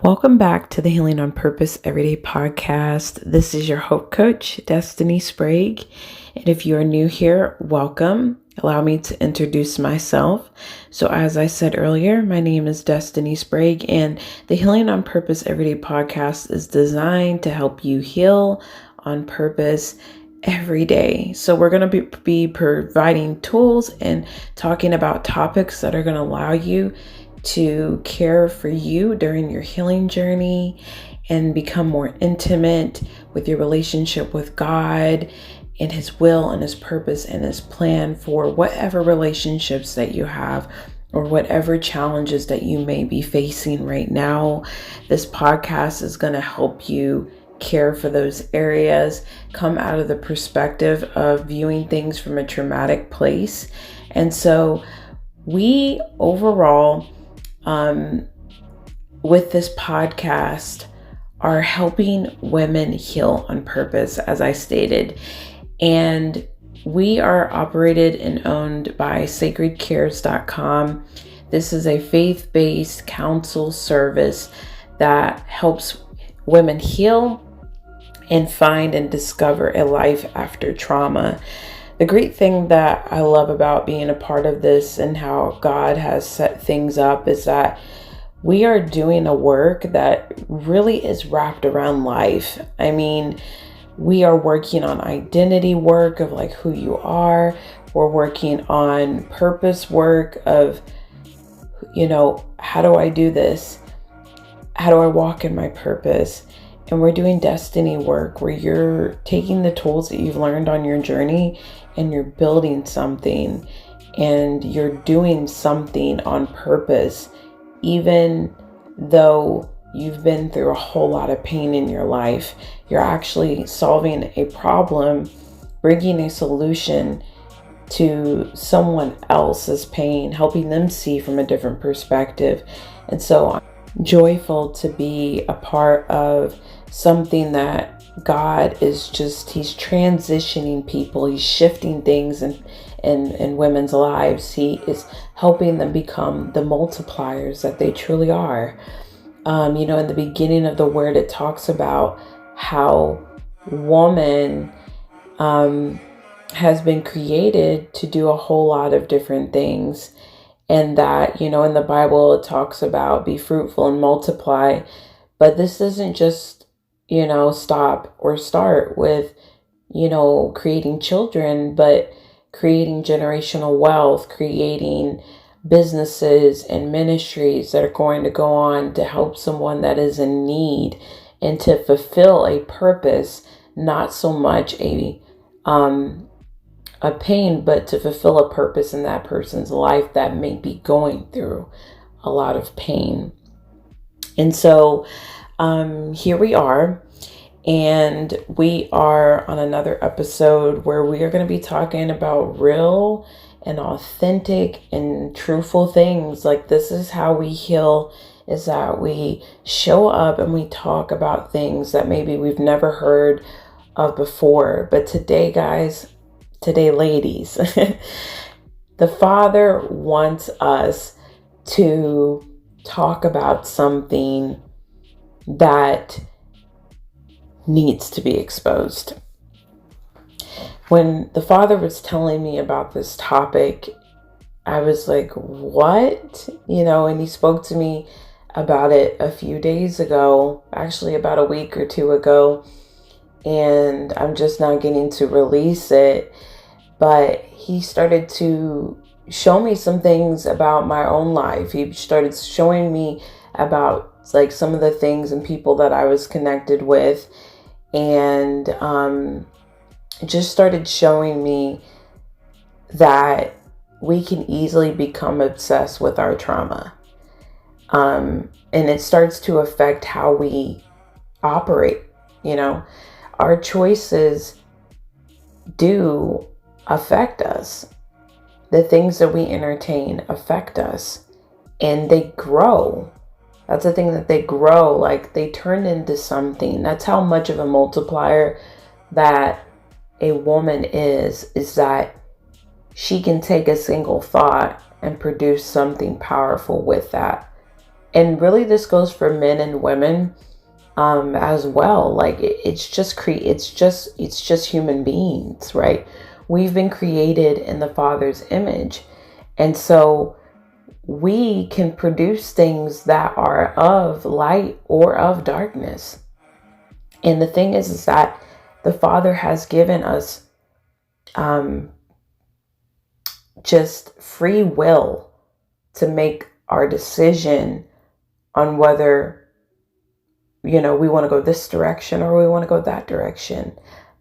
Welcome back to the Healing on Purpose Everyday podcast. This is your Hope Coach, Destiny Sprague. And if you are new here, welcome. Allow me to introduce myself. So as I said earlier, my name is Destiny Sprague, and the Healing on Purpose Everyday podcast is designed to help you heal on purpose every day. So we're going to be providing tools and talking about topics that are going to allow you to care for you during your healing journey and become more intimate with your relationship with God and His will and His purpose and His plan for whatever relationships that you have or whatever challenges that you may be facing right now. This podcast is going to help you care for those areas, come out of the perspective of viewing things from a traumatic place. And so we overall, with this podcast, are helping women heal on purpose, as I stated. And we are operated and owned by SacredCareServices.com. This is a faith-based counsel service that helps women heal and find and discover a life after trauma. The great thing that I love about being a part of this and how God has set things up is that we are doing a work that really is wrapped around life. I mean, we are working on identity work of like who you are. We're working on purpose work of, how do I do this? How do I walk in my purpose? And we're doing destiny work where you're taking the tools that you've learned on your journey and you're building something and you're doing something on purpose, even though you've been through a whole lot of pain in your life. You're actually solving a problem, bringing a solution to someone else's pain, helping them see from a different perspective. And so I'm joyful to be a part of something that God is He's transitioning people. He's shifting things in women's lives. He is helping them become the multipliers that they truly are. In the beginning of the word, it talks about how woman has been created to do a whole lot of different things. And that, in the Bible, it talks about be fruitful and multiply. But this isn't just, stop or start with, creating children, but creating generational wealth, creating businesses and ministries that are going to go on to help someone that is in need and to fulfill a purpose, not so much a pain, but to fulfill a purpose in that person's life that may be going through a lot of pain. And so here we are, and we are on another episode where we are going to be talking about real and authentic and truthful things. Like, this is how we heal, is that we show up and we talk about things that maybe we've never heard of before. But today, ladies, the Father wants us to talk about something that needs to be exposed. When the Father was telling me about this topic, I was like, what? And He spoke to me about it a few days ago, actually about a week or two ago, and I'm just now getting to release it. But He started to show me some things about my own life. He started showing me about like some of the things and people that I was connected with, and just started showing me that we can easily become obsessed with our trauma. And it starts to affect how we operate. Our choices do affect us. The things that we entertain affect us, and they grow. That's the thing, that they grow, like they turn into something. That's how much of a multiplier that a woman is that she can take a single thought and produce something powerful with that. And really this goes for men and women as well. Like it's just human beings, right? We've been created in the Father's image. And so we can produce things that are of light or of darkness. And the thing is that the Father has given us just free will to make our decision on whether, we want to go this direction or we want to go that direction.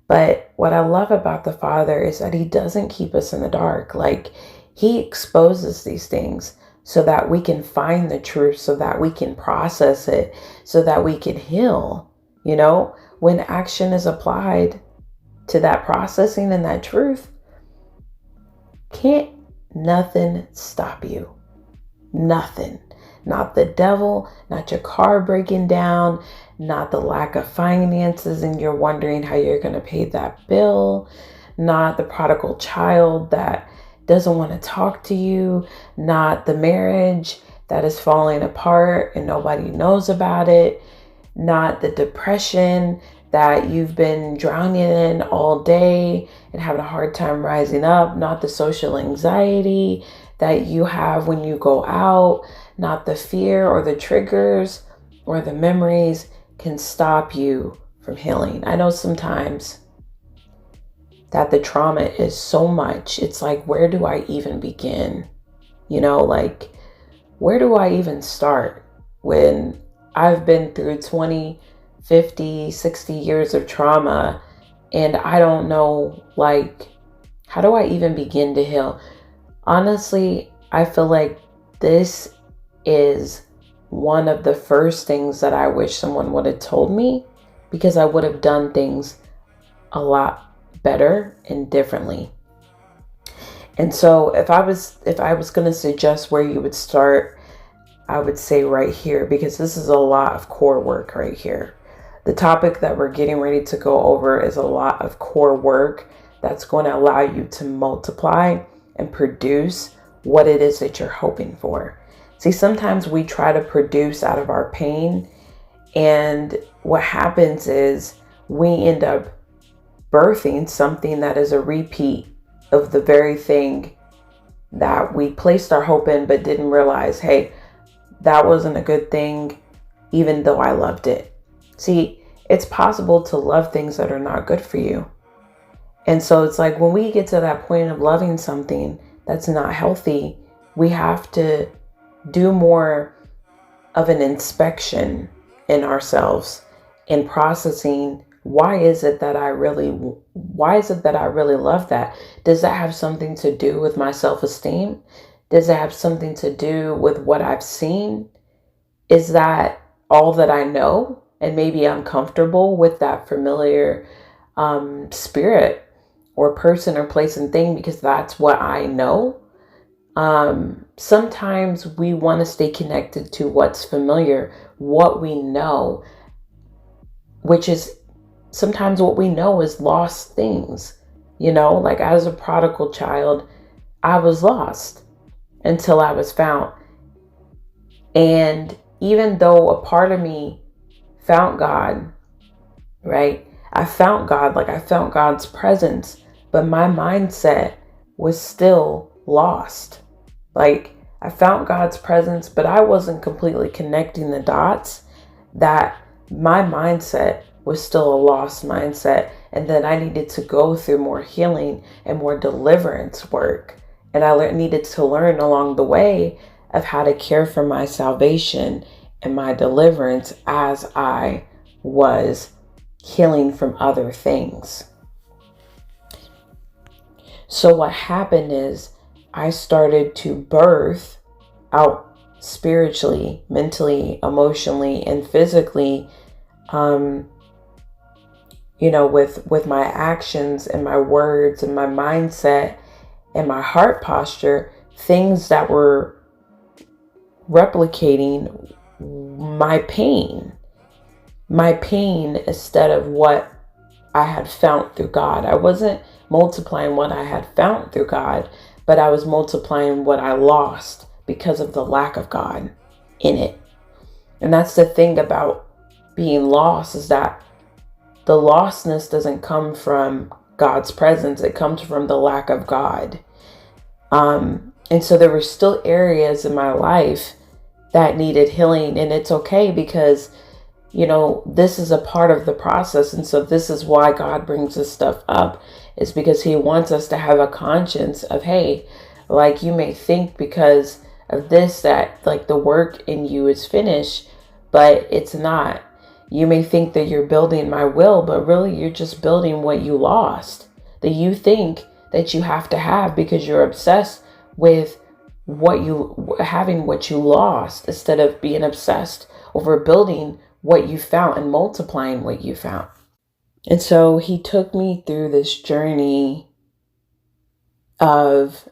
But what I love about the Father is that he doesn't keep us in the dark. Like, he exposes these things so that we can find the truth, so that we can process it, so that we can heal. When action is applied to that processing and that truth, can't nothing stop you. Nothing. Not the devil, not your car breaking down, not the lack of finances and you're wondering how you're going to pay that bill, not the prodigal child that doesn't want to talk to you, not the marriage that is falling apart and nobody knows about it, not the depression that you've been drowning in all day and having a hard time rising up, not the social anxiety that you have when you go out, not the fear or the triggers or the memories can stop you from healing. I know sometimes that the trauma is so much, it's like, where do I even begin? Like, where do I even start when I've been through 20, 50, 60 years of trauma and I don't know, like, how do I even begin to heal? Honestly, I feel like this is one of the first things that I wish someone would have told me, because I would have done things a lot better and differently. And so if I was going to suggest where you would start, I would say right here, because this is a lot of core work right here. The topic that we're getting ready to go over is a lot of core work that's going to allow you to multiply and produce what it is that you're hoping for. See, sometimes we try to produce out of our pain, and what happens is we end up birthing something that is a repeat of the very thing that we placed our hope in, but didn't realize, hey, that wasn't a good thing, even though I loved it. See, it's possible to love things that are not good for you. And so it's like when we get to that point of loving something that's not healthy, we have to do more of an inspection in ourselves in processing. Why is it that I really love that? Does that have something to do with my self-esteem? Does it have something to do with what I've seen? Is that all that I know? And maybe I'm comfortable with that familiar spirit or person or place and thing because that's what I know. Sometimes we want to stay connected to what's familiar, what we know, which is sometimes what we know is lost things. Like as a prodigal child, I was lost until I was found. And even though a part of me found God, right? I found God, like I found God's presence, but my mindset was still lost. Like I found God's presence, but I wasn't completely connecting the dots that my mindset was still a lost mindset, and that I needed to go through more healing and more deliverance work. And I needed to learn along the way of how to care for my salvation and my deliverance as I was healing from other things. So what happened is I started to birth out spiritually, mentally, emotionally, and physically, with my actions and my words and my mindset and my heart posture, things that were replicating my pain instead of what I had found through God. I wasn't multiplying what I had found through God, but I was multiplying what I lost because of the lack of God in it. And that's the thing about being lost, is that the lostness doesn't come from God's presence. It comes from the lack of God. And so there were still areas in my life that needed healing, and it's okay, because this is a part of the process. And so this is why God brings this stuff up, is because he wants us to have a conscience of, hey, like, you may think because of this that like the work in you is finished, but it's not. You may think that you're building my will, but really you're just building what you lost, that you think that you have to have, because you're obsessed with what you lost, instead of being obsessed over building what you found and multiplying what you found. And so he took me through this journey of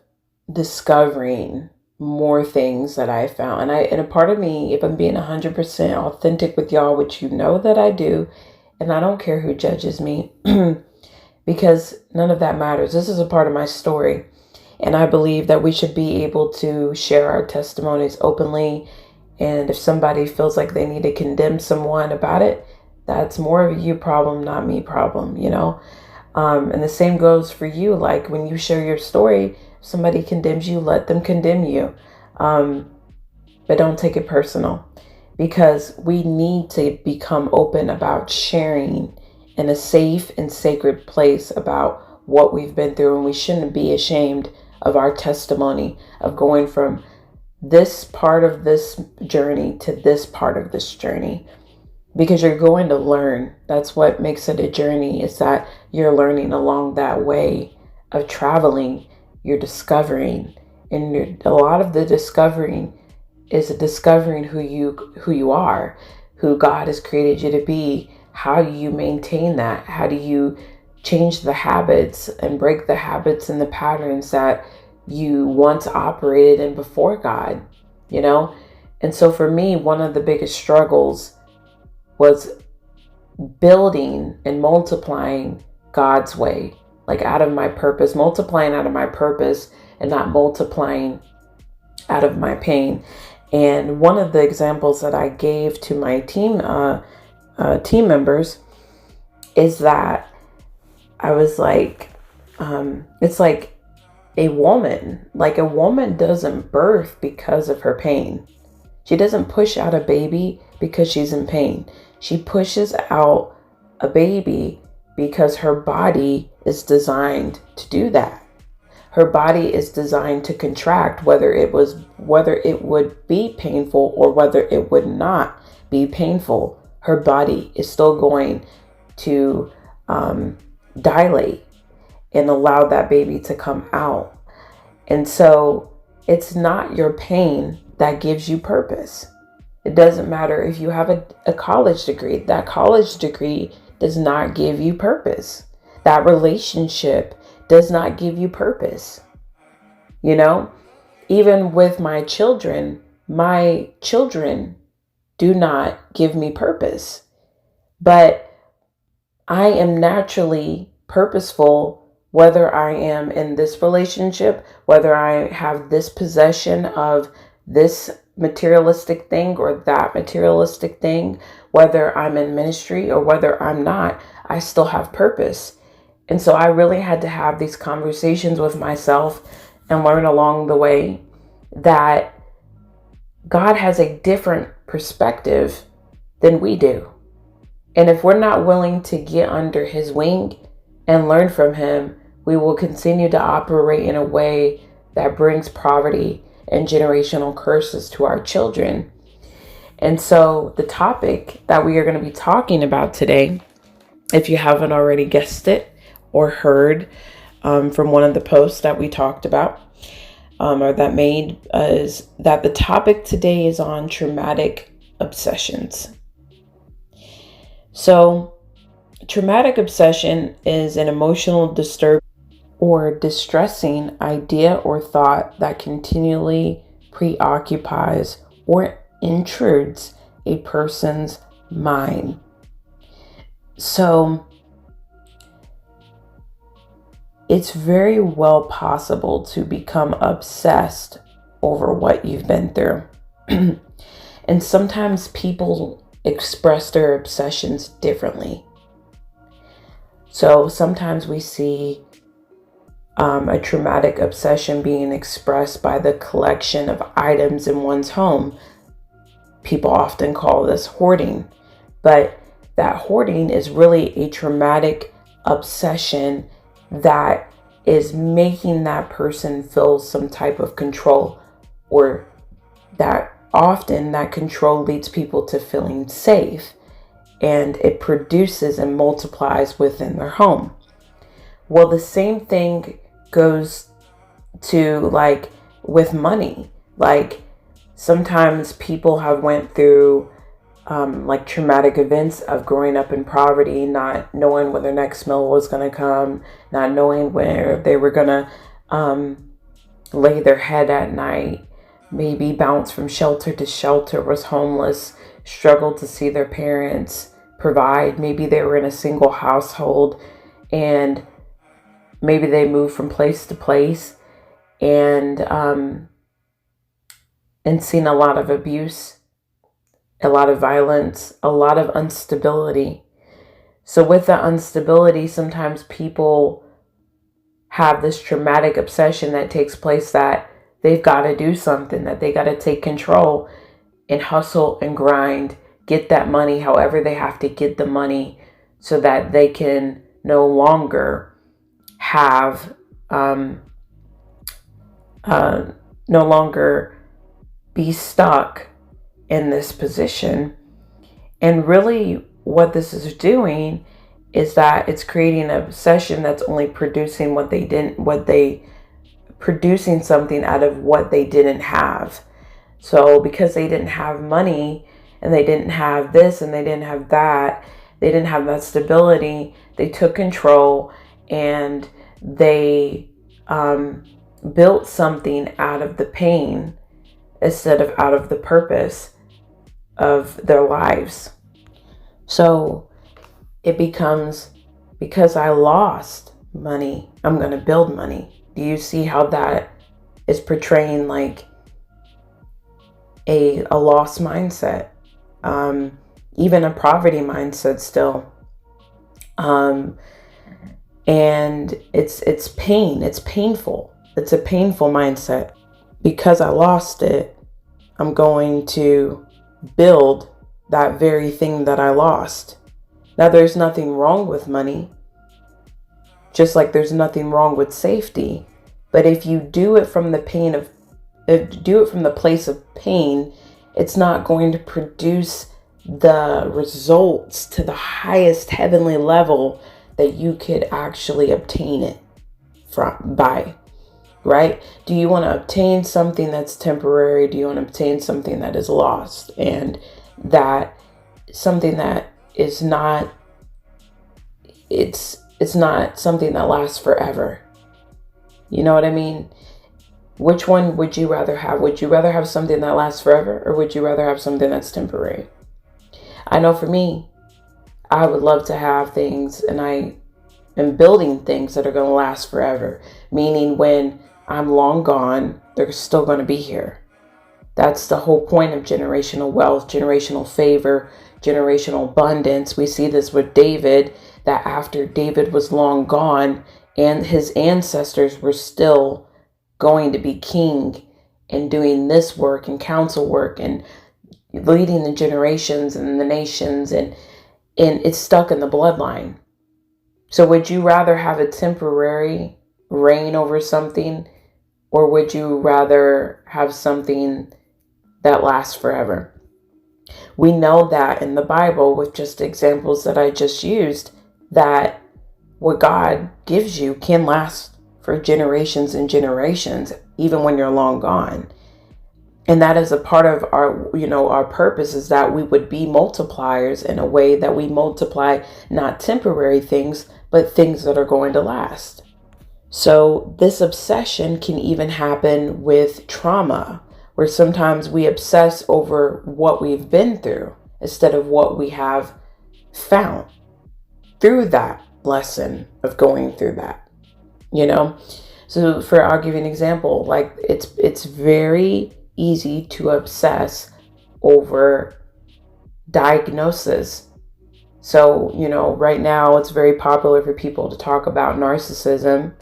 discovering more things that I found. And a part of me, if I'm being 100% authentic with y'all, which you know that I do, and I don't care who judges me, because none of that matters. This is a part of my story. And I believe that we should be able to share our testimonies openly. And if somebody feels like they need to condemn someone about it, that's more of a you problem, not me problem, And the same goes for you. Like, when you share your story, if somebody condemns you, let them condemn you. But don't take it personal, because we need to become open about sharing in a safe and sacred place about what we've been through. And we shouldn't be ashamed of our testimony, of going from this part of this journey to this part of this journey, because you're going to learn. That's what makes it a journey, is that you're learning along that way of traveling. You're discovering, and a lot of the discovering is discovering who you are, who God has created you to be. How do you maintain that? How do you change the habits and break the habits and the patterns that you once operated in before God, And so for me, one of the biggest struggles was building and multiplying God's way, like out of my purpose, multiplying out of my purpose and not multiplying out of my pain. And one of the examples that I gave to my team members is that I was like, it's like a woman doesn't birth because of her pain. She doesn't push out a baby because she's in pain. She pushes out a baby because her body is designed to do that. Her body is designed to contract, whether it would be painful or whether it would not be painful. Her body is still going to dilate and allow that baby to come out. And so it's not your pain that gives you purpose. It doesn't matter if you have a college degree. That college degree does not give you purpose. That relationship does not give you purpose. Even with my children do not give me purpose. But I am naturally purposeful, whether I am in this relationship, whether I have this possession of this materialistic thing or that materialistic thing, whether I'm in ministry or whether I'm not, I still have purpose. And so I really had to have these conversations with myself and learn along the way that God has a different perspective than we do. And if we're not willing to get under his wing and learn from him, we will continue to operate in a way that brings poverty and generational curses to our children. And so the topic that we are going to be talking about today, if you haven't already guessed it or heard from one of the posts that we talked about, or that made, is that the topic today is on traumatic obsessions. So traumatic obsession is an emotional disturbance or distressing idea or thought that continually preoccupies or intrudes a person's mind. So it's very well possible to become obsessed over what you've been through. And sometimes people express their obsessions differently. So sometimes we see a traumatic obsession being expressed by the collection of items in one's home. People often call this hoarding, but that hoarding is really a traumatic obsession that is making that person feel some type of control, or that often that control leads people to feeling safe, and it produces and multiplies within their home. Well, the same thing goes to like with money. Like sometimes people have went through like traumatic events of growing up in poverty, not knowing when their next meal was going to come, not knowing where they were going to lay their head at night, maybe bounce from shelter to shelter, was homeless, struggled to see their parents provide. Maybe they were in a single household and maybe they moved from place to place and seen a lot of abuse, a lot of violence, a lot of instability. So with the instability, sometimes people have this traumatic obsession that takes place, that they've got to do something, that they got to take control and hustle and grind, get that money however they have to get the money, so that they can no longer have no longer be stuck in this position. And really what this is doing is that it's creating an obsession that's only producing producing something out of what they didn't have. So because they didn't have money, and they didn't have this, and they didn't have that, they didn't have that stability, they took control, and they built something out of the pain instead of out of the purpose of their lives. So it becomes, because I lost money, I'm going to build money. Do you see how that is portraying like a lost mindset? Even a poverty mindset still. And it's pain. It's painful. It's a painful mindset. Because I lost it, I'm going to build that very thing that I lost. Now, there's nothing wrong with money, just like there's nothing wrong with safety. But if you do it from the place of pain, it's not going to produce the results to the highest heavenly level that you could actually obtain it by. Right? Do you want to obtain something that's temporary? Do you want to obtain something that is lost, and that something that is not, it's not something that lasts forever? You know what I mean? Which one would you rather have? Would you rather have something that lasts forever, or would you rather have something that's temporary? I know for me, I would love to have things, and I am building things that are going to last forever. Meaning when I'm long gone, they're still going to be here. That's the whole point of generational wealth, generational favor, generational abundance. We see this with David, that after David was long gone and his ancestors were still going to be king and doing this work and counsel work and leading the generations and the nations, and it's stuck in the bloodline. So would you rather have a temporary reign over something, or would you rather have something that lasts forever? We know that in the Bible, with just examples that I just used, that what God gives you can last for generations and generations, even when you're long gone. And that is a part of our purpose, is that we would be multipliers in a way that we multiply not temporary things, but things that are going to last. So this obsession can even happen with trauma, where sometimes we obsess over what we've been through instead of what we have found through that lesson of going through that, So I'll give you an example. Like it's very easy to obsess over diagnosis. So, right now it's very popular for people to talk about narcissism.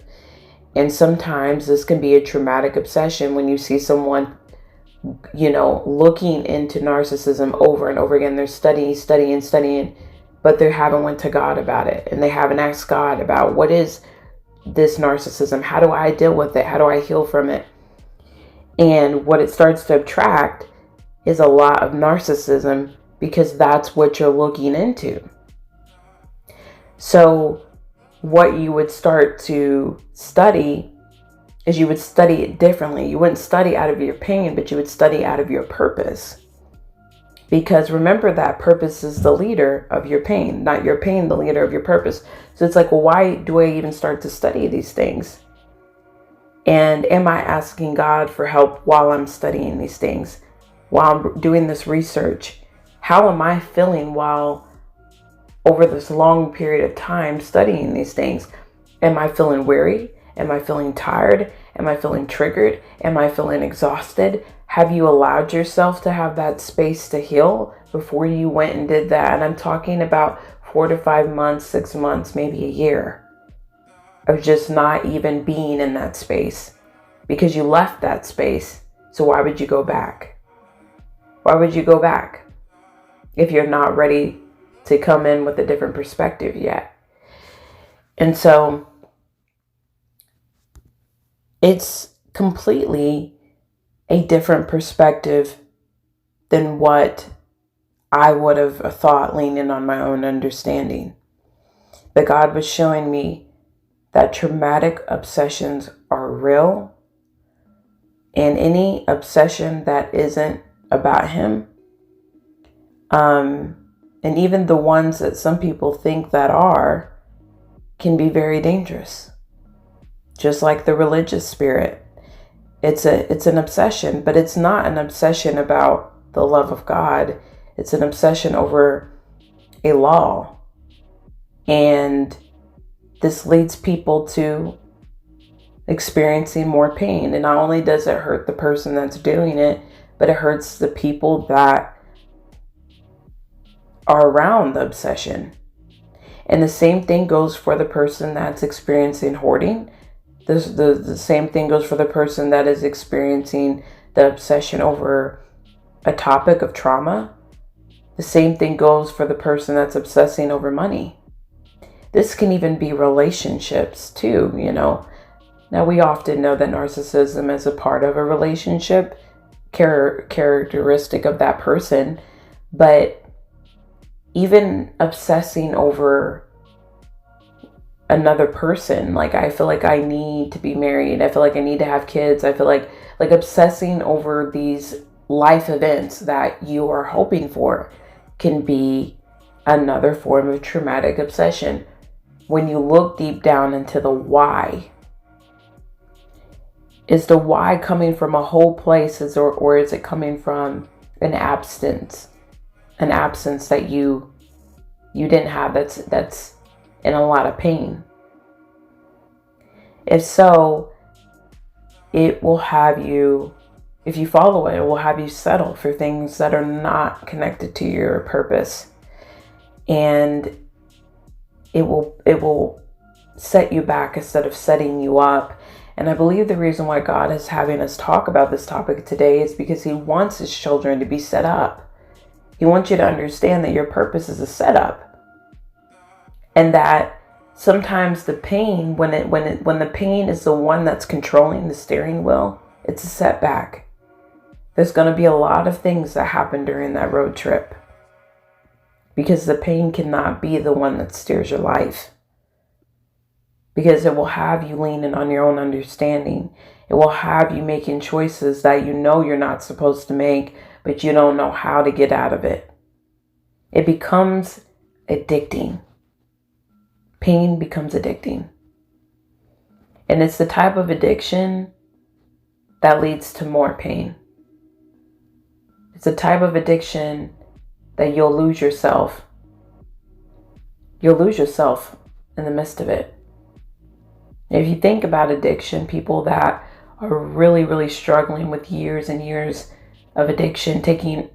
And sometimes this can be a traumatic obsession when you see someone, looking into narcissism over and over again. They're studying, but they haven't went to God about it. And they haven't asked God about, what is this narcissism? How do I deal with it? How do I heal from it? And what it starts to attract is a lot of narcissism, because that's what you're looking into. So what you would start to study is you would study it differently. You wouldn't study out of your pain, but you would study out of your purpose. Because remember that purpose is the leader of your pain, not your pain, the leader of your purpose. So it's like, well, why do I even start to study these things? And am I asking God for help while I'm studying these things? While I'm doing this research? How am I feeling while over this long period of time studying these things? Am I feeling weary? Am I feeling tired? Am I feeling triggered? Am I feeling exhausted? Have you allowed yourself to have that space to heal before you went and did that? And I'm talking about 4 to 5 months, 6 months, maybe a year of just not even being in that space, because you left that space. So why would you go back? Why would you go back if you're not ready to come in with a different perspective yet? And so it's completely a different perspective than what I would have thought, leaning on my own understanding. But God was showing me that traumatic obsessions are real, and any obsession that isn't about Him, and even the ones that some people think that are, can be very dangerous. Just like the religious spirit. It's an obsession, but it's not an obsession about the love of God. It's an obsession over a law. And this leads people to experiencing more pain. And not only does it hurt the person that's doing it, but it hurts the people that are around the obsession. And the same thing goes for the person that's experiencing hoarding. The same thing goes for the person that is experiencing the obsession over a topic of trauma. The same thing goes for the person that's obsessing over money. This can even be relationships too, Now we often know that narcissism is a part of a relationship, characteristic of that person, but even obsessing over another person, like I feel like I need to be married, I feel like I need to have kids, I feel like obsessing over these life events that you are hoping for can be another form of traumatic obsession. When you look deep down into the why, is the why coming from a whole place, or is it coming from an absence that you didn't have, that's in a lot of pain? If so, it will have you, if you follow it, it will have you settle for things that are not connected to your purpose. And it will set you back instead of setting you up. And I believe the reason why God is having us talk about this topic today is because He wants His children to be set up. He wants you to understand that your purpose is a setup. And that sometimes the pain, when the pain is the one that's controlling the steering wheel, it's a setback. There's going to be a lot of things that happen during that road trip, because the pain cannot be the one that steers your life. Because it will have you leaning on your own understanding. It will have you making choices that you're not supposed to make, but you don't know how to get out of it. It becomes addicting. Pain becomes addicting. And it's the type of addiction that leads to more pain. It's a type of addiction that you'll lose yourself. You'll lose yourself in the midst of it. If you think about addiction, people that are really, really struggling with years and years of addiction, taking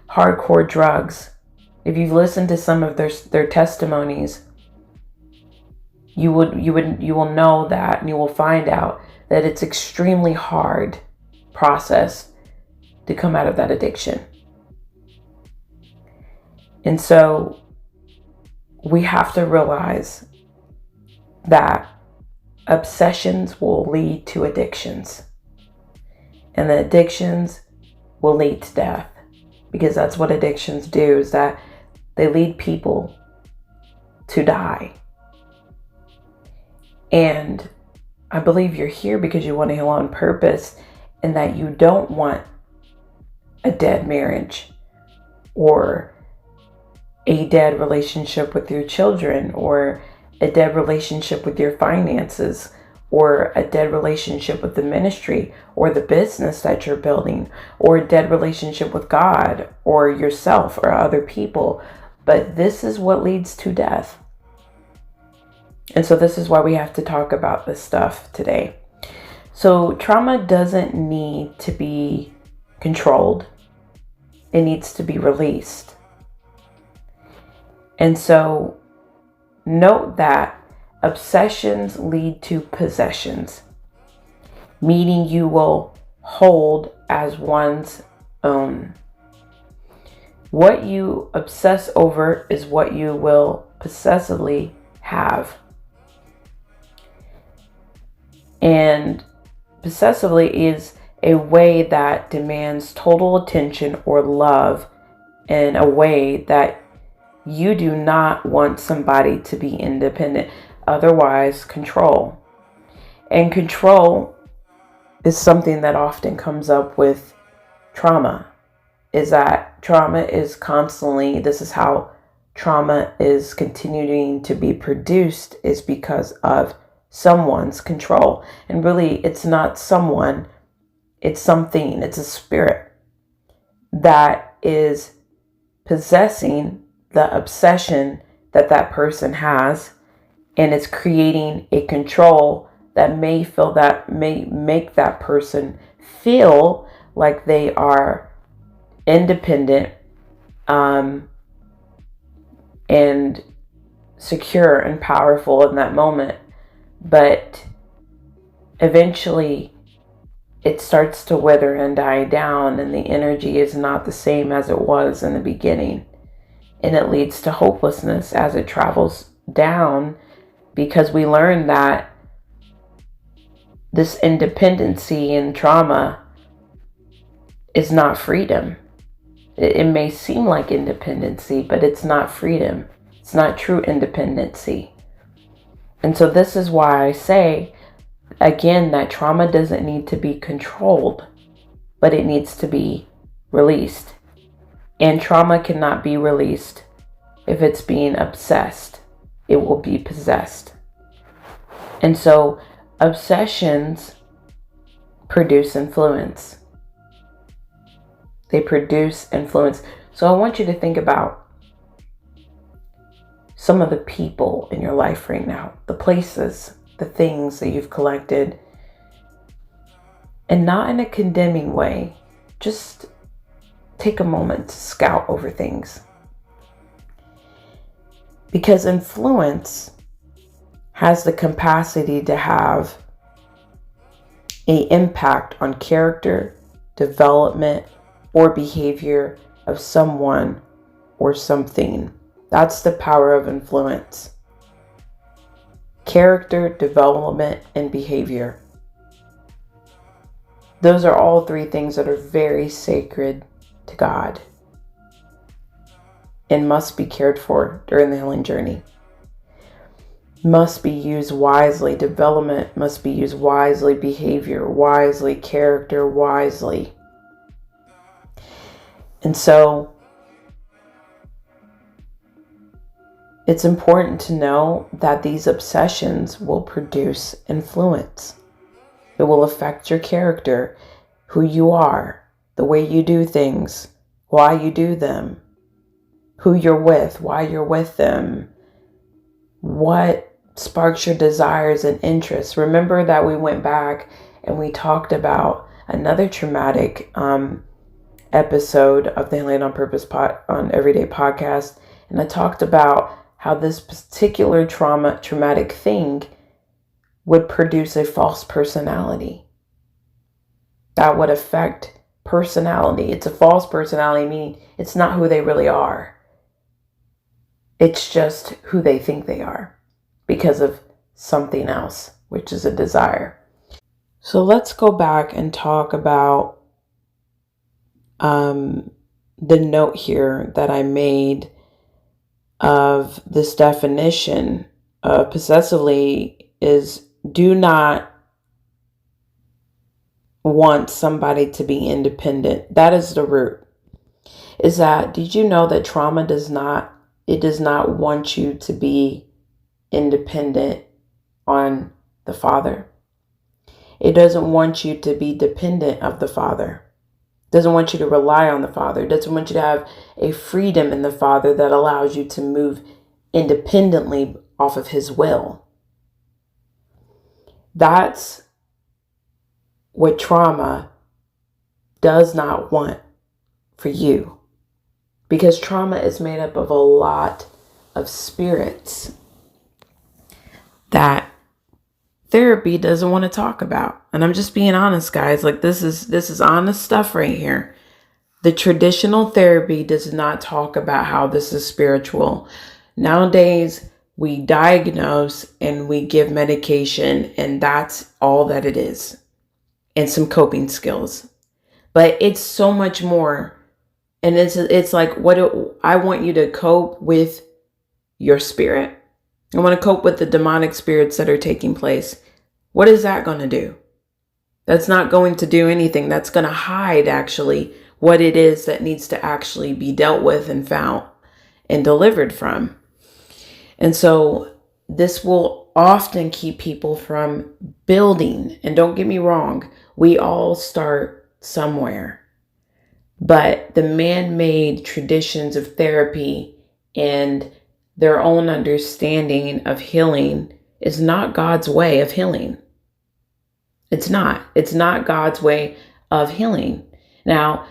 hardcore drugs. If you've listened to some of their testimonies, you will know that, and you will find out that it's extremely hard process to come out of that addiction. And so we have to realize that obsessions will lead to addictions, and the addictions will lead to death, because that's what addictions do, is that they lead people to die. And I believe you're here because you want to heal on purpose, and that you don't want a dead marriage or a dead relationship with your children, or a dead relationship with your finances, or a dead relationship with the ministry or the business that you're building, or a dead relationship with God or yourself or other people. But this is what leads to death. And so this is why we have to talk about this stuff today. So trauma doesn't need to be controlled. It needs to be released. And so note that obsessions lead to possessions, meaning you will hold as one's own. What you obsess over is what you will possessively have. And possessively is a way that demands total attention or love in a way that you do not want somebody to be independent. Otherwise, control. And control is something that often comes up with trauma. Is that trauma is constantly, this is how trauma is continuing to be produced, is because of someone's control. And really, it's not someone, it's something, it's a spirit that is possessing the obsession that that person has, and it's creating a control that may make that person feel like they are independent and secure and powerful in that moment. But eventually it starts to wither and die down, and the energy is not the same as it was in the beginning. And it leads to hopelessness as it travels down, because we learn that this independency in trauma is not freedom. It may seem like independency, but it's not freedom. It's not true independency. And so this is why I say, again, that trauma doesn't need to be controlled, but it needs to be released. And trauma cannot be released if it's being obsessed. It will be possessed. And so obsessions produce influence. They produce influence. So I want you to think about some of the people in your life right now, the places, the things that you've collected, and not in a condemning way. Just take a moment to scout over things. Because influence has the capacity to have an impact on character, development, or behavior of someone or something. That's the power of influence. Character, development, and behavior. Those are all three things that are very sacred to God and must be cared for during the healing journey. Must be used wisely. Development must be used wisely. Behavior wisely. Character wisely. And so it's important to know that these obsessions will produce influence. It will affect your character, who you are, the way you do things, why you do them, who you're with, why you're with them, what sparks your desires and interests. Remember that we went back and we talked about another traumatic episode of the Healing on Purpose on Everyday podcast, and I talked about how this particular traumatic thing would produce a false personality that would affect personality. It's a false personality, meaning it's not who they really are. It's just who they think they are because of something else, which is a desire. So let's go back and talk about the note here that I made of this definition of possessively is do not want somebody to be independent. That is the root. Is that, did you know that trauma does not want you to be independent on the Father? It doesn't want you to be dependent of the Father. It doesn't want you to rely on the Father. It doesn't want you to have a freedom in the Father that allows you to move independently off of His will. That's what trauma does not want for you. Because trauma is made up of a lot of spirits that therapy doesn't want to talk about. And I'm just being honest, guys. Like this is honest stuff right here. The traditional therapy does not talk about how this is spiritual. Nowadays, we diagnose and we give medication, and that's all that it is. And some coping skills. But it's so much more. And it's like, I want you to cope with your spirit. I want to cope with the demonic spirits that are taking place. What is that going to do? That's not going to do anything. That's going to hide actually what it is that needs to actually be dealt with and found and delivered from. And so this will often keep people from building. And don't get me wrong, we all start somewhere. But the man-made traditions of therapy and their own understanding of healing is not God's way of healing. It's not. It's not God's way of healing. Now,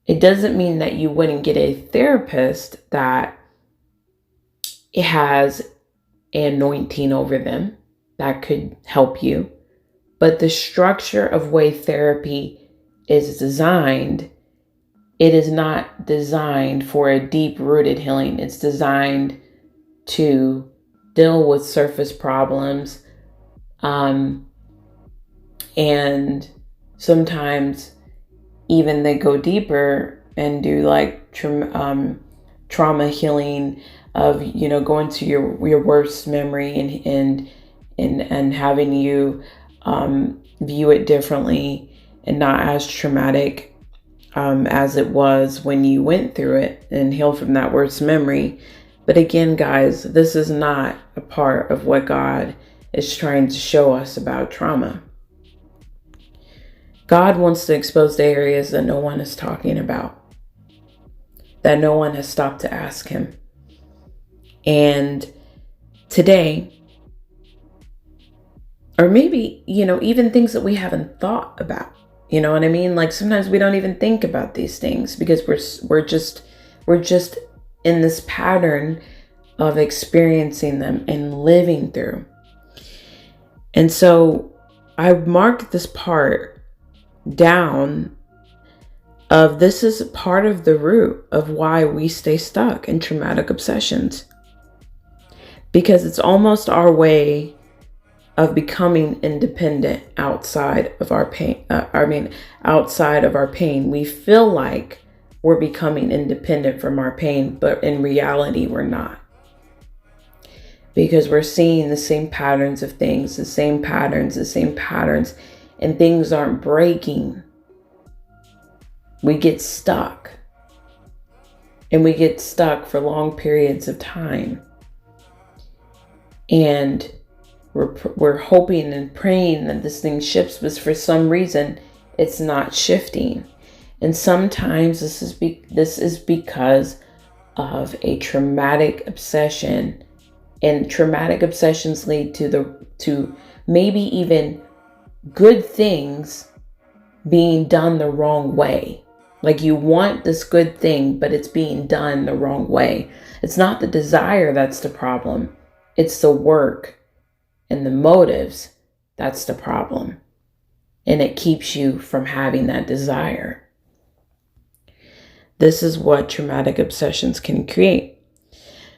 it doesn't mean that you wouldn't get a therapist that has an anointing over them that could help you. But the structure of way therapy is designed, it is not designed for a deep-rooted healing. It's designed to deal with surface problems. And sometimes even they go deeper and do like trauma healing of, going to your worst memory and having you view it differently and not as traumatic as it was when you went through it and healed from that worst memory. But again, guys, this is not a part of what God is trying to show us about trauma. God wants to expose the areas that no one is talking about, that no one has stopped to ask Him. And today, or maybe, even things that we haven't thought about, you know what I mean? Like sometimes we don't even think about these things because we're just in this pattern of experiencing them and living through. And so I marked this part down of this is part of the root of why we stay stuck in traumatic obsessions. Because it's almost our way of becoming independent outside of our pain. Outside of our pain. We feel like we're becoming independent from our pain, but in reality, we're not. Because we're seeing the same patterns of things, the same patterns, and things aren't breaking. We get stuck. And we get stuck for long periods of time. And we're hoping and praying that this thing shifts, but for some reason, it's not shifting. And sometimes this is because of a traumatic obsession. And traumatic obsessions lead to maybe even good things being done the wrong way. Like you want this good thing, but it's being done the wrong way. It's not the desire that's the problem. It's the work and the motives that's the problem. And it keeps you from having that desire. This is what traumatic obsessions can create.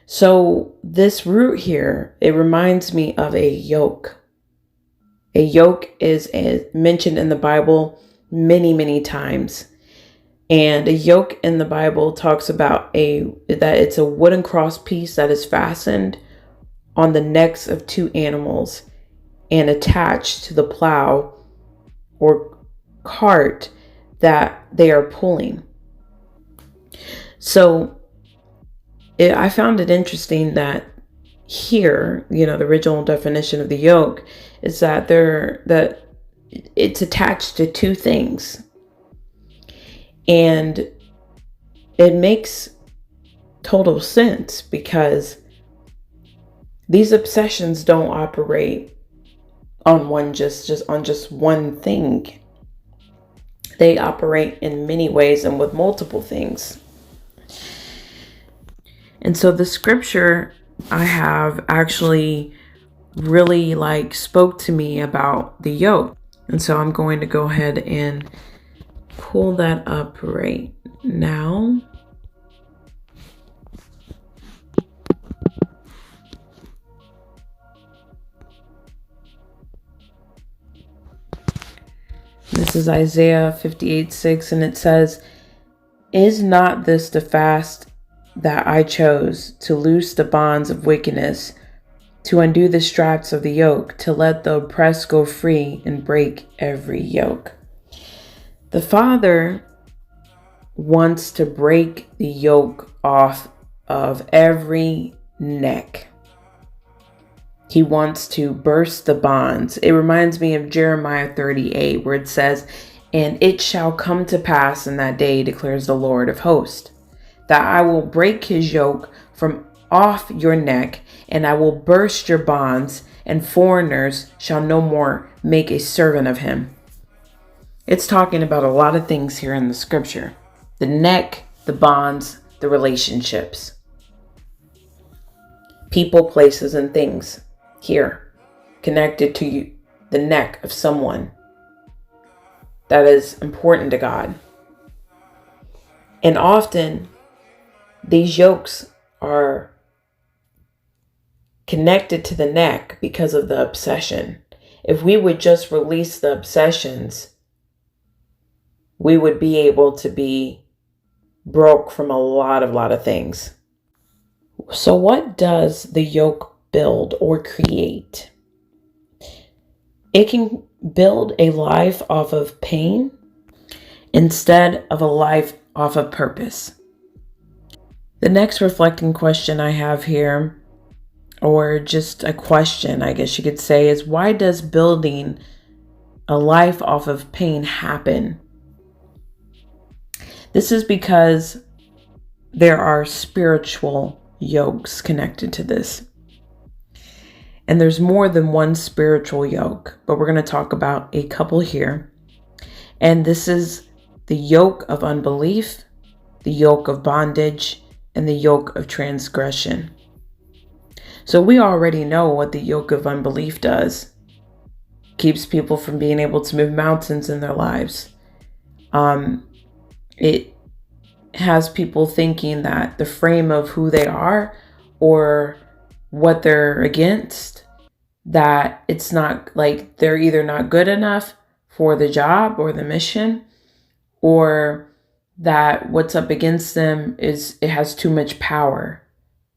So this root here, it reminds me of a yoke. A yoke is mentioned in the Bible many, many times. And a yoke in the Bible talks about that it's a wooden cross piece that is fastened on the necks of two animals and attached to the plow or cart that they are pulling. So I found it interesting that here, the original definition of the yoke is that it's attached to two things. And it makes total sense because these obsessions don't operate on just one thing. They operate in many ways and with multiple things. And so the scripture I have actually really spoke to me about the yoke. And so I'm going to go ahead and pull that up right now. This is Isaiah 58:6, and it says, "Is not this the fast that I chose, to loose the bonds of wickedness, to undo the straps of the yoke, to let the oppressed go free and break every yoke?" The Father wants to break the yoke off of every neck. He wants to burst the bonds. It reminds me of Jeremiah 38, where it says, "And it shall come to pass in that day, declares the Lord of hosts, that I will break his yoke from off your neck, and I will burst your bonds, and foreigners shall no more make a servant of him." It's talking about a lot of things here in the scripture. The neck, the bonds, the relationships. People, places, and things here connected to the neck of someone that is important to God. And often these yokes are connected to the neck because of the obsession. If we would just release the obsessions, we would be able to be broke from a lot of things. So what does the yoke build or create? It can build a life off of pain instead of a life off of purpose. The next reflecting question I have here, or just a question, I guess you could say, is why does building a life off of pain happen? This is because there are spiritual yokes connected to this. And there's more than one spiritual yoke, but we're going to talk about a couple here. And this is the yoke of unbelief, the yoke of bondage, and the yoke of transgression. So we already know what the yoke of unbelief does. Keeps people from being able to move mountains in their lives. It has people thinking that the frame of who they are or what they're against, that it's not like they're either not good enough for the job or the mission, or that what's up against them is it has too much power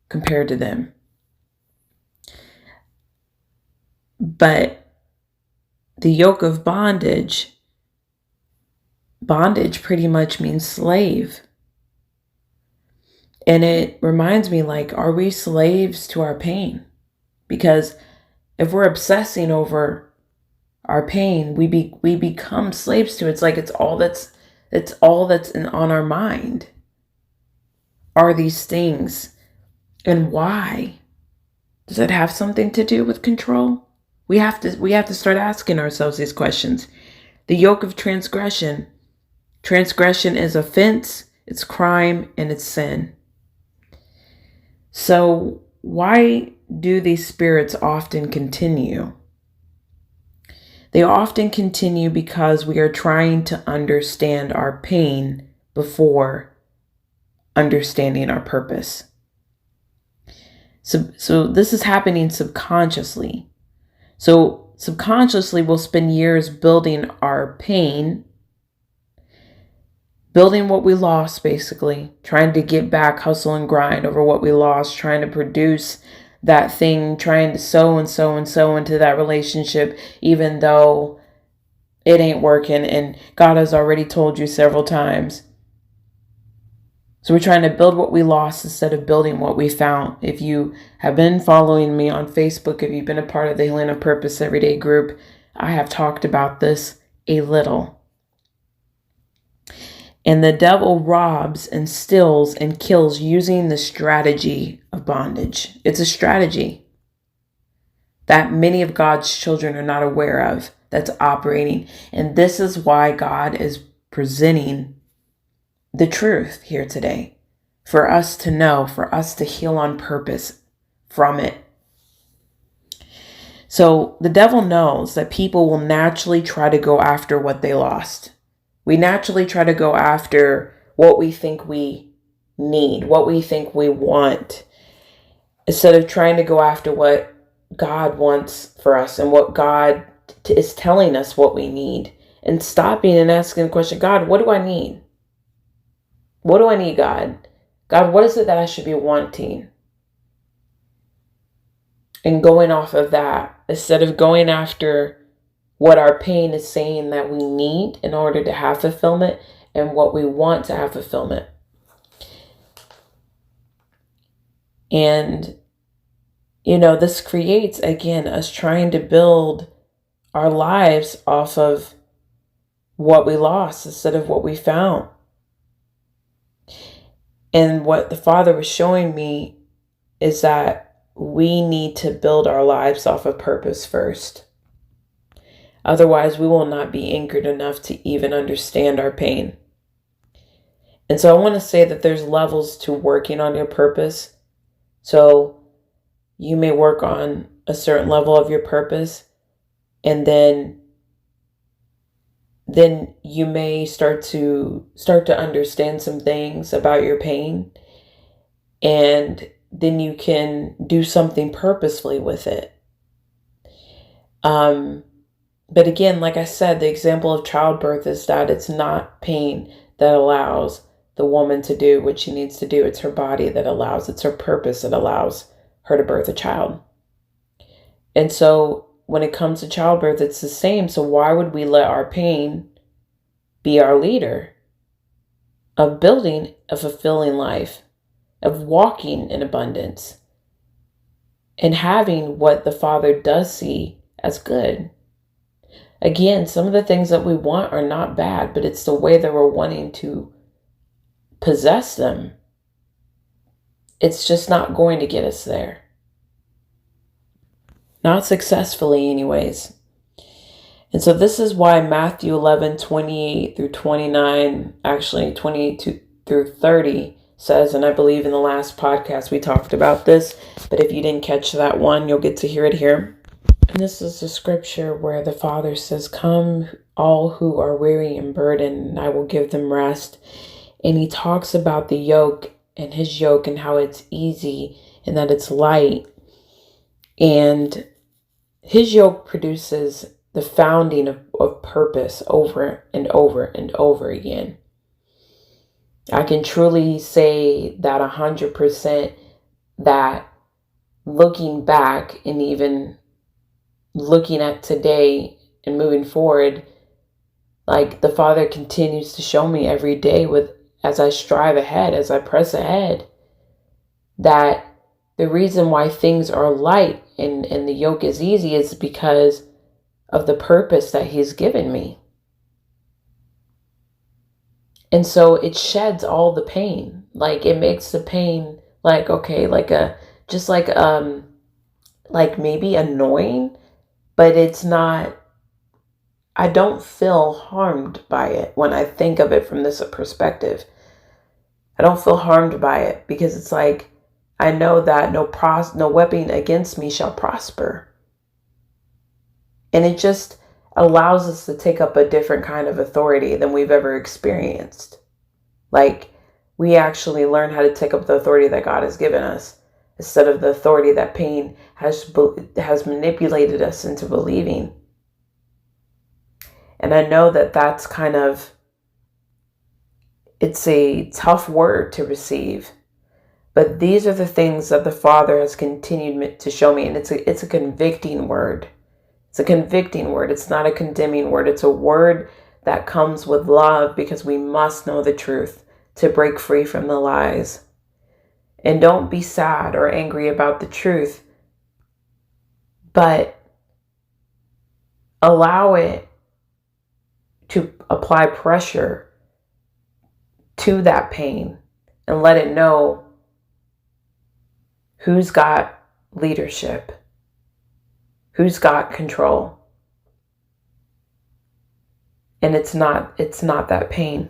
compared to them. But the yoke of bondage pretty much means slave. And it reminds me, are we slaves to our pain? Because if we're obsessing over our pain, we become slaves to it. It's all that's on our mind are these things. And why? Does it have something to do with control? We have to start asking ourselves these questions. The yoke of transgression Transgression is offense, it's crime, and it's sin. So why do these spirits often continue? They often continue because we are trying to understand our pain before understanding our purpose. So this is happening subconsciously. So subconsciously, we'll spend years building our pain, building what we lost, basically, trying to get back, hustle and grind over what we lost, trying to produce that thing, trying to sow and sow and sow into that relationship, even though it ain't working and God has already told you several times. So we're trying to build what we lost instead of building what we found. If you have been following me on Facebook, if you've been a part of the Healing on Purpose Everyday group, I have talked about this a little. And the devil robs and steals and kills using the strategy of bondage. It's a strategy that many of God's children are not aware of that's operating. And this is why God is presenting the truth here today, for us to know, for us to heal on purpose from it. So the devil knows that people will naturally try to go after what they lost. We naturally try to go after what we think we need, what we think we want, instead of trying to go after what God wants for us and what God is telling us what we need, and stopping and asking the question, God, what do I need? What do I need, God? God, what is it that I should be wanting? And going off of that, instead of going after what our pain is saying that we need in order to have fulfillment and what we want to have fulfillment. And, this creates, again, us trying to build our lives off of what we lost instead of what we found. And what the Father was showing me is that we need to build our lives off of purpose first. Otherwise, we will not be anchored enough to even understand our pain. And so I want to say that there's levels to working on your purpose. So you may work on a certain level of your purpose, and then you may start to understand some things about your pain, and then you can do something purposefully with it. But again, like I said, the example of childbirth is that it's not pain that allows the woman to do what she needs to do. It's her body that allows, it's her purpose that allows her to birth a child. And so when it comes to childbirth, it's the same. So why would we let our pain be our leader of building a fulfilling life, of walking in abundance, and having what the Father does see as good? Again, some of the things that we want are not bad, but it's the way that we're wanting to possess them. It's just not going to get us there. Not successfully anyways. And so this is why Matthew 11:28 through 29, actually 28 through 30 says, and I believe in the last podcast we talked about this, but if you didn't catch that one, you'll get to hear it here. And this is the scripture where the Father says, "Come all who are weary and burdened, and I will give them rest." And he talks about the yoke and his yoke and how it's easy and that it's light. And his yoke produces the founding of purpose over and over and over again. I can truly say that 100% that looking back and even looking at today and moving forward, like the Father continues to show me every day as I strive ahead, as I press ahead, that the reason why things are light and the yoke is easy is because of the purpose that he's given me. And so it sheds all the pain. Like it makes the pain like, okay, like maybe annoying, but it's not I don't feel harmed by it when I think of it from this perspective. I don't feel harmed by it because it's like, I know that no weapon against me shall prosper. And it just allows us to take up a different kind of authority than we've ever experienced. Like, we actually learn how to take up the authority that God has given us instead of the authority that pain has manipulated us into believing. And I know that that's it's a tough word to receive. But these are the things that the Father has continued to show me. And it's a convicting word. It's a convicting word. It's not a condemning word. It's a word that comes with love because we must know the truth to break free from the lies. And don't be sad or angry about the truth, but allow it to apply pressure to that pain and let it know who's got leadership, who's got control. And it's not that pain.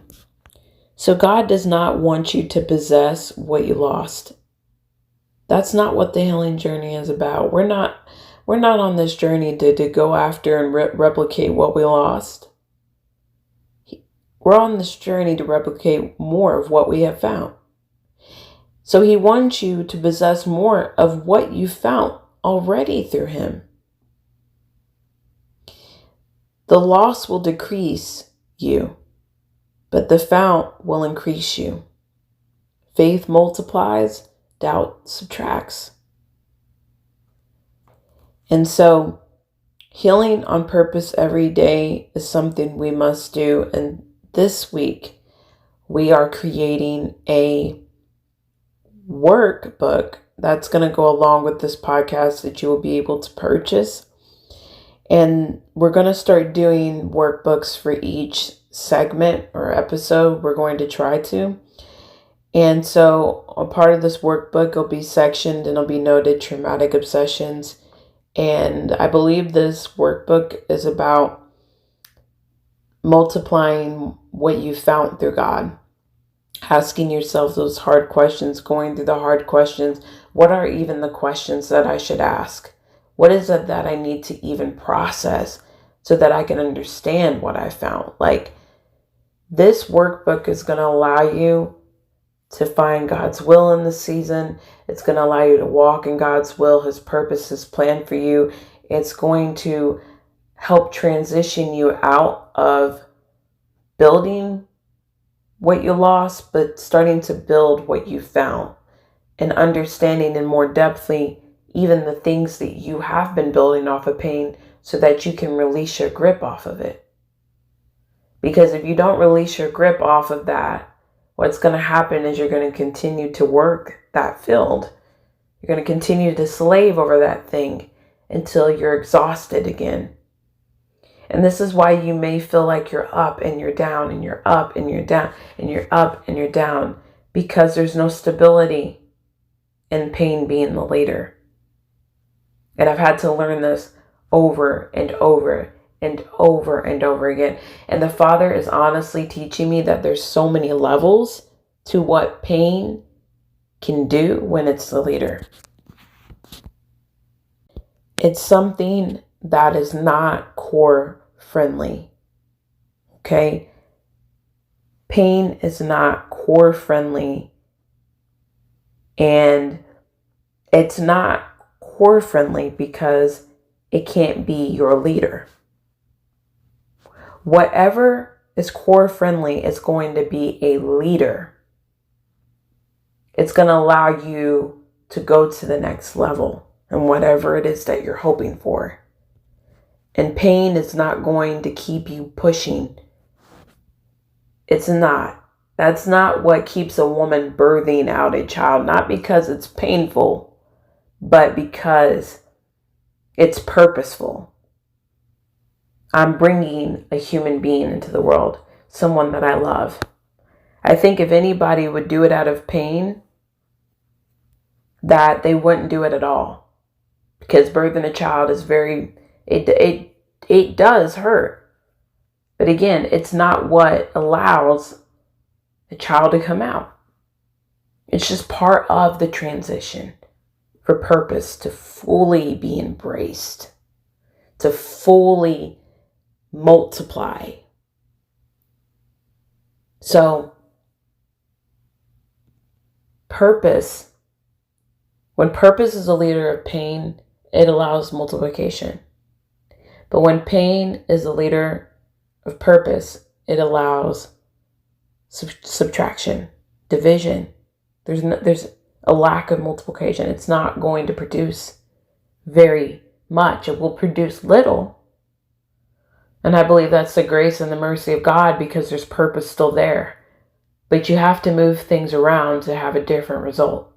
So God does not want you to possess what you lost. That's not what the healing journey is about. We're not on this journey to go after and replicate what we lost. We're on this journey to replicate more of what we have found. So he wants you to possess more of what you found already through him. The loss will decrease you, but the fount will increase you. Faith multiplies, doubt subtracts. And so healing on purpose every day is something we must do. And this week, we are creating a workbook that's going to go along with this podcast that you will be able to purchase. And we're going to start doing workbooks for each segment or episode we're going to try to. And so a part of this workbook will be sectioned and it'll be noted traumatic obsessions. And I believe this workbook is about multiplying what you found through God. Asking yourself those hard questions, going through the hard questions. What are even the questions that I should ask? What is it that I need to even process so that I can understand what I found? Like, this workbook is going to allow you to find God's will in this season. It's going to allow you to walk in God's will, his purpose, his plan for you. It's going to help transition you out of building what you lost, but starting to build what you found and understanding in more depthly even the things that you have been building off of pain so that you can release your grip off of it. Because if you don't release your grip off of that, what's going to happen is you're going to continue to work that field. You're going to continue to slave over that thing until you're exhausted again. And this is why you may feel like you're up and you're down and you're up and you're down and you're up and you're down, because there's no stability in pain being the leader. And I've had to learn this over and over and over and over again. And the Father is honestly teaching me that there's so many levels to what pain can do when it's the leader. It's something that is not core friendly. Okay? Pain is not core friendly. And it's not core friendly because it can't be your leader. Whatever is core friendly is going to be a leader. It's going to allow you to go to the next level and whatever it is that you're hoping for. And pain is not going to keep you pushing. It's not. That's not what keeps a woman birthing out a child. Not because it's painful, but because it's purposeful. I'm bringing a human being into the world, someone that I love. I think if anybody would do it out of pain, that they wouldn't do it at all. Because birthing a child is it does hurt. But again, it's not what allows the child to come out. It's just part of the transition for purpose to fully be embraced, to fully multiply. So, purpose, when purpose is a leader of pain, it allows multiplication. But when pain is a leader of purpose, it allows subtraction, division. There's a lack of multiplication. It's not going to produce very much. It will produce little. And I believe that's the grace and the mercy of God, because there's purpose still there. But you have to move things around to have a different result.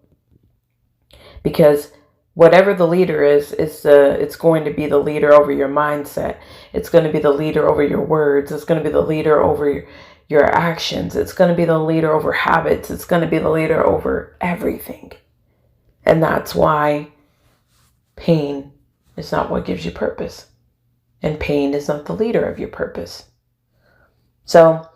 Because whatever the leader is, it's going to be the leader over your mindset. It's going to be the leader over your words. It's going to be the leader over your actions. It's going to be the leader over habits. It's going to be the leader over everything. And that's why pain is not what gives you purpose. And pain is not the leader of your purpose. So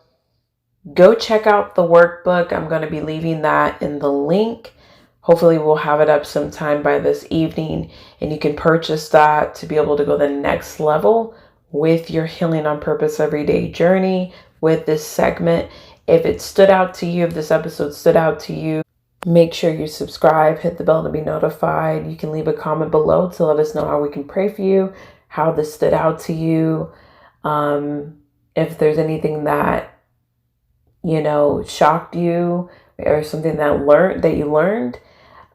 go check out the workbook. I'm going to be leaving that in the link. Hopefully we'll have it up sometime by this evening, and you can purchase that to be able to go the next level with your Healing on Purpose everyday journey with this segment. If it stood out to you, if this episode stood out to you, make sure you subscribe, hit the bell to be notified. You can leave a comment below to let us know how we can pray for you, how this stood out to you. If there's anything that, shocked you or something that you learned,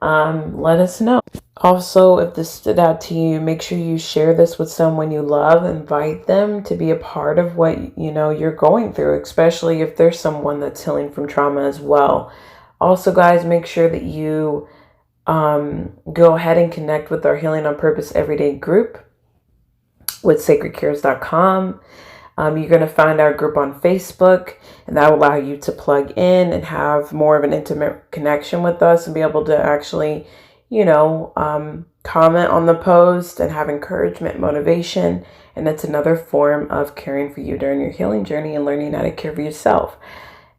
let us know. Also, if this stood out to you, make sure you share this with someone you love. Invite them to be a part of what you're going through, especially if there's someone that's healing from trauma as well. Also, guys, make sure that you go ahead and connect with our Healing on Purpose everyday group with SacredCares.com. You're going to find our group on Facebook, and that will allow you to plug in and have more of an intimate connection with us and be able to actually, comment on the post and have encouragement, motivation. And it's another form of caring for you during your healing journey and learning how to care for yourself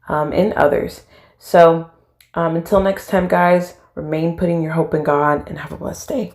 and others. So until next time, guys, remain putting your hope in God and have a blessed day.